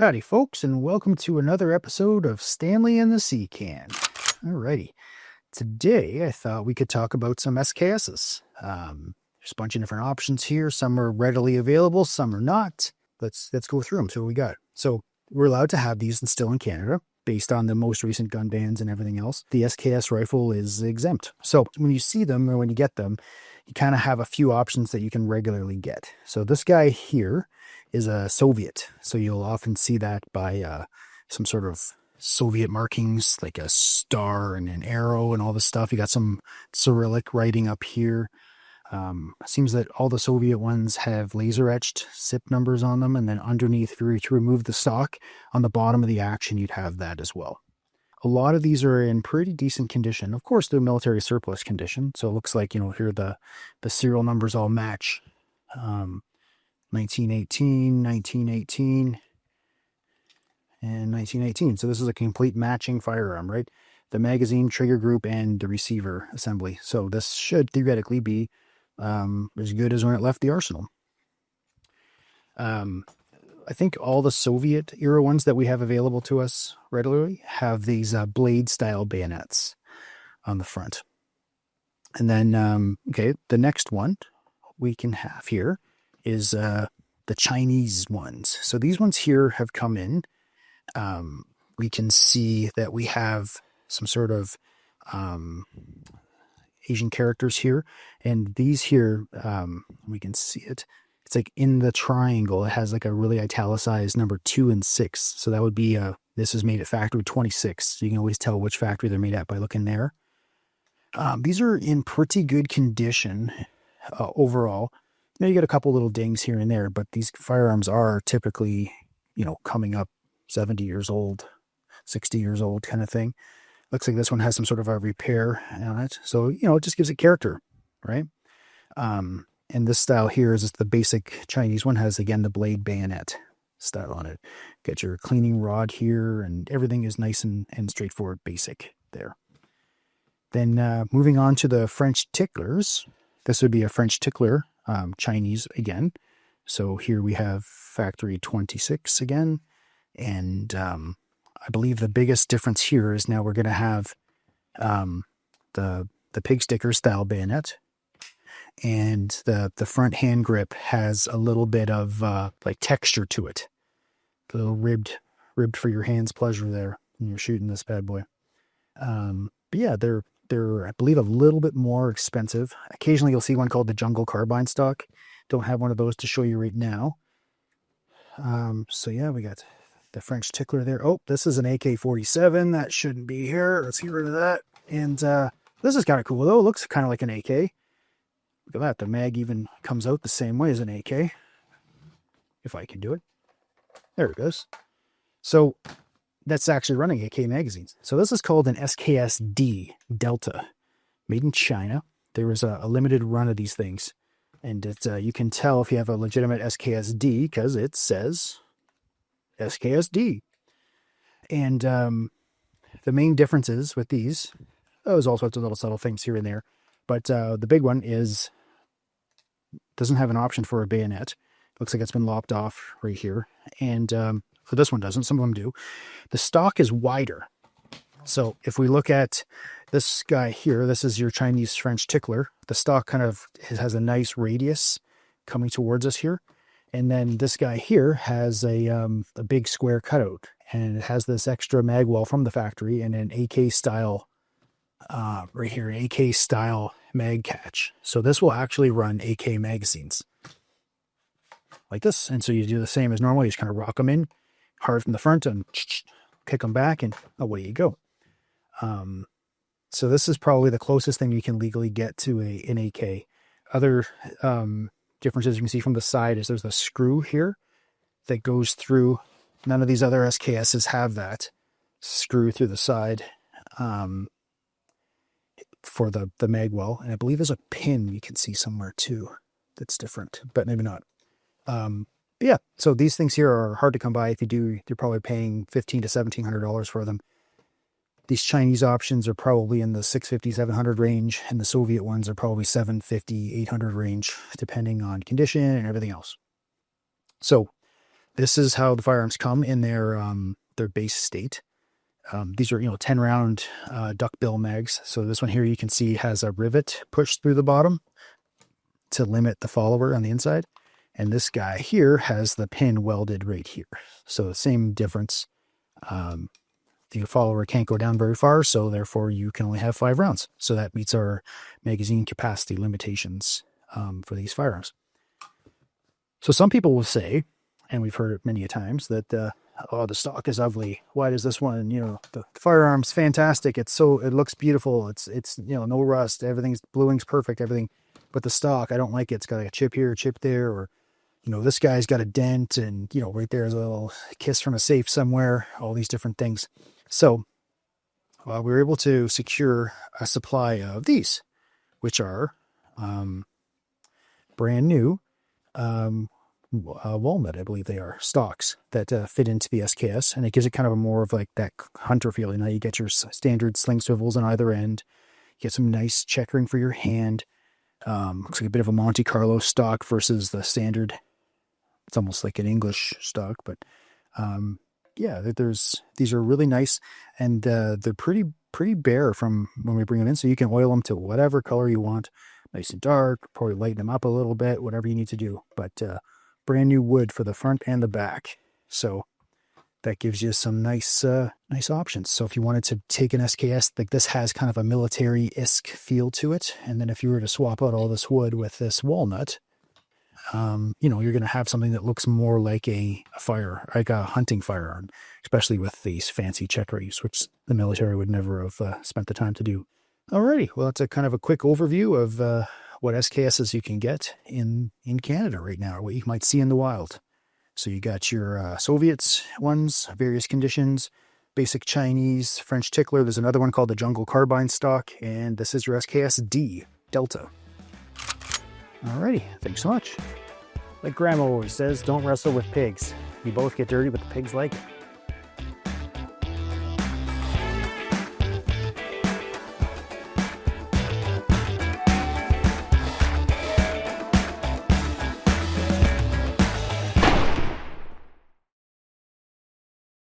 Howdy, folks, and welcome to another episode of Stanley and the Sea Can. Alrighty, today I thought we could talk about some SKSs. There's a bunch of different options here. Some are readily available, some are not. Let's go through them. So what we got. So we're allowed to have these still in Canada, based on the most recent gun bans and everything else. The SKS rifle is exempt. So when you see them or when you get them, you kind of have a few options that you can regularly get. So this guy here is a Soviet. So you'll often see that by some sort of Soviet markings, like a star and an arrow and all this stuff. You got some Cyrillic writing up here. Seems that all the Soviet ones have laser etched SIP numbers on them. And then underneath, if you were to remove the stock, on the bottom of the action, you'd have that as well. A lot of these are in pretty decent condition. Of course, they're military surplus condition. So it looks like, here the serial numbers all match. 1918, 1918, and 1918. So this is a complete matching firearm, right? The magazine, trigger group, and the receiver assembly. So this should theoretically be as good as when it left the arsenal. I think all the Soviet era ones that we have available to us regularly have these blade style bayonets on the front. And then, okay, the next one we can have here is the Chinese ones. So these ones here have come in. We can see that we have some sort of Asian characters here. And these here, we can see it. It's like in the triangle, it has like a really italicized number 2 and 6. So that would be, this is made at factory 26. So you can always tell which factory they're made at by looking there. These are in pretty good condition overall. You get a couple little dings here and there, but these firearms are typically, coming up 70 years old, 60 years old kind of thing. Looks like this one has some sort of a repair on it. So, it just gives it character, right? And this style here is just the basic Chinese one, has, again, the blade bayonet style on it. Get your cleaning rod here, and everything is nice and straightforward, basic there. Then moving on to the French ticklers. This would be a French tickler, Chinese again. So here we have factory 26 again. And I believe the biggest difference here is now we're going to have the pig sticker style bayonet. And the front hand grip has a little bit of like texture to it. A little ribbed for your hand's pleasure there when you're shooting this bad boy. But yeah, they're I believe a little bit more expensive. Occasionally you'll see one called the Jungle Carbine stock. Don't have one of those to show you right now. So yeah, we got the French tickler there. Oh, this is an AK-47. That shouldn't be here. Let's get rid of that. And this is kind of cool though. It looks kind of like an AK. Look at that. The mag even comes out the same way as an AK. If I can do it. There it goes. So that's actually running AK magazines. So this is called an SKSD Delta, made in China. There was a limited run of these things. And it's, you can tell if you have a legitimate SKSD because it says SKSD. And the main differences with these, there's all sorts of little subtle things here and there. But the big one is, doesn't have an option for a bayonet. Looks like it's been lopped off right here. And so this one doesn't. Some of them do. The stock is wider. So if we look at this guy here, this is your Chinese French tickler. The stock kind of has a nice radius coming towards us here. And then this guy here has a big square cutout. And it has this extra mag well from the factory and an AK style right here, AK style mag catch. So this will actually run AK magazines like this. And so you do the same as normal. You just kind of rock them in hard from the front and kick them back, and away you go. So this is probably the closest thing you can legally get to an AK. Other differences you can see from the side is there's a screw here that goes through. None of these other SKSs have that screw through the side. For the magwell, and I believe there's a pin you can see somewhere too that's different, but maybe not. But yeah, so these things here are hard to come by. If you do, you're probably paying $1,500 to $1,700 for them. These Chinese options are probably in the $650, $700 range, and the Soviet ones are probably $750, $800 range, depending on condition and everything else. So this is how the firearms come in their base state. These are, 10 round duckbill mags. So this one here you can see has a rivet pushed through the bottom to limit the follower on the inside. And this guy here has the pin welded right here. So the same difference. The follower can't go down very far, so therefore you can only have 5 rounds. So that meets our magazine capacity limitations for these firearms. So some people will say, and we've heard it many a times, that oh, the stock is ugly. Why does this one, the firearm's fantastic. It looks beautiful. It's no rust. Everything's bluing's perfect. Everything, but the stock, I don't like it. It's got like a chip here, a chip there, or this guy's got a dent, and right there's a little kiss from a safe somewhere. All these different things. So we were able to secure a supply of these, which are brand new walnut, I believe they are, stocks that fit into the SKS, and it gives it kind of a more of like that hunter feeling. Now you get your standard sling swivels on either end, you get some nice checkering for your hand. Looks like a bit of a Monte Carlo stock versus the standard. It's almost like an English stock, but yeah, these are really nice, and they're pretty bare from when we bring them in, so you can oil them to whatever color you want, nice and dark, probably lighten them up a little bit, whatever you need to do. But brand new wood for the front and the back, so that gives you some nice options. So if you wanted to take an SKS, like this has kind of a military-esque feel to it, and then if you were to swap out all this wood with this walnut, you're going to have something that looks more like like a hunting firearm, especially with these fancy checkers, which the military would never have spent the time to do. Alrighty, well, it's a kind of a quick overview of what SKSs you can get in Canada right now, or what you might see in the wild. So you got your Soviets ones, various conditions, basic Chinese, French tickler. There's another one called the Jungle Carbine stock, and this is your SKSD Delta. Alrighty, thanks so much. Like Grandma always says, don't wrestle with pigs. You both get dirty, but the pigs like it.